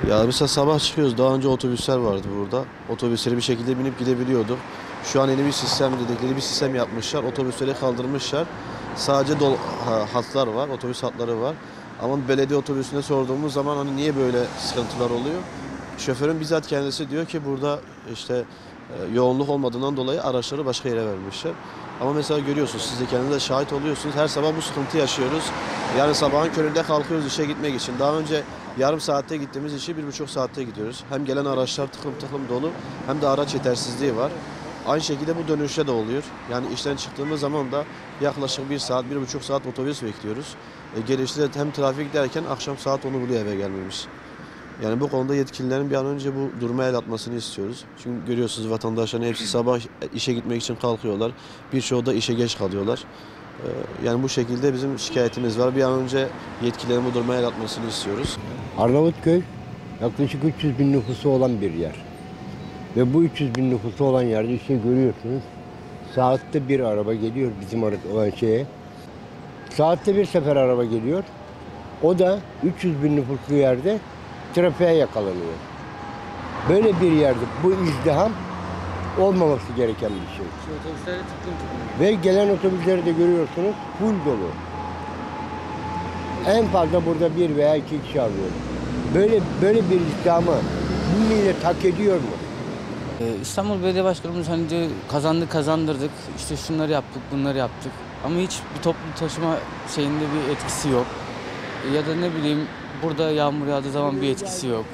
Ya mesela sabah çıkıyoruz. Daha önce otobüsler vardı burada. Otobüsleri bir şekilde binip gidebiliyorduk. Şu an yeni bir sistem dedikleri bir sistem yapmışlar. Otobüsleri kaldırmışlar. Sadece hatlar var, otobüs hatları var. Ama belediye otobüsüne sorduğumuz zaman hani niye böyle sıkıntılar oluyor? Şoförün bizzat kendisi diyor ki burada işte yoğunluk olmadığından dolayı araçları başka yere vermişler. Ama mesela görüyorsunuz, siz de kendiniz de şahit oluyorsunuz. Her sabah bu sıkıntı yaşıyoruz. Yani sabahın köründe kalkıyoruz işe gitmek için. Daha önce yarım saatte gittiğimiz işi 1,5 saatte gidiyoruz. Hem gelen araçlar tıklım tıklım dolu hem de araç yetersizliği var. Aynı şekilde bu dönüşte de oluyor. Yani işten çıktığımız zaman da yaklaşık 1 saat, 1,5 saat otobüs bekliyoruz. Gelişte de hem trafik derken akşam saat 10'u buluyor eve gelmemiz. Yani bu konuda yetkililerin bir an önce bu duruma el atmasını istiyoruz. Çünkü görüyorsunuz vatandaşların hepsi sabah işe gitmek için kalkıyorlar. Birçoğu da işe geç kalıyorlar. Yani bu şekilde bizim şikayetimiz var. Bir an önce yetkililerin bu duruma el atmasını istiyoruz. Arnavutköy yaklaşık 300 bin nüfusu olan bir yer. Ve bu 300 bin nüfusu olan yerde işte görüyorsunuz. Saatte bir araba geliyor bizim olan şeye. Saatte bir sefer araba geliyor. O da 300 bin nüfuslu yerde trafiğe yakalanıyor. Böyle bir yerde bu izdiham olmaması gereken bir şey. Şu otobüslere tıklım tıklım. Ve gelen otobüsleri de görüyorsunuz full dolu. En fazla burada bir veya iki kişi alıyor. Böyle bir izdihamı bu millet hak ediyor mu? İstanbul Belediye Başkanımız hani diyor kazandık kazandırdık, işte şunları yaptık bunları yaptık. Ama hiç bir toplu taşıma şeyinde bir etkisi yok. Ya da ne bileyim burada yağmur yağdığı zaman bir etkisi yok.